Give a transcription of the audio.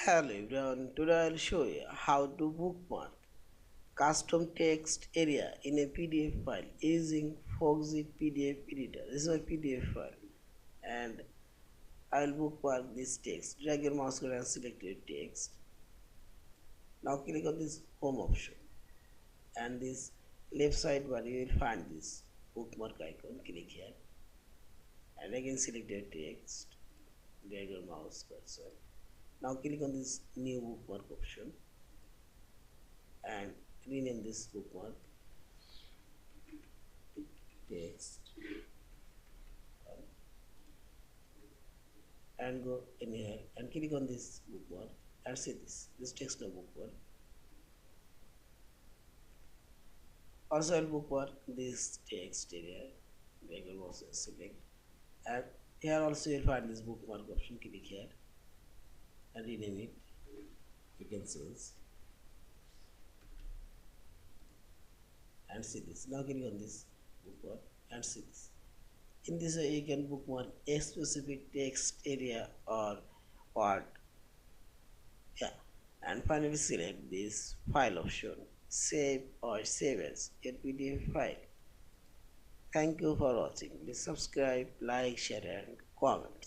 Hello everyone, today I'll show you how to bookmark custom text area in a PDF file using Foxit PDF Editor. This is my PDF file and I'll bookmark this text. Drag your mouse cursor and select your text. Now click on this home option and this left side bar you will find this bookmark icon. Click here and again select your text. Drag your mouse cursor. Now click on this new bookmark option and rename this bookmark text and go in here and click on this bookmark and see this text now bookmark. Also I'll bookmark this text area, drag your mouse and select, and here also you'll find this bookmark option. Click here and rename it. You can choose and see this. Now click on this bookmark and see this. In this way you can bookmark a specific text area or word. And finally select this file option, save or save as your PDF file. Thank you for watching. Please subscribe, like, share and comment.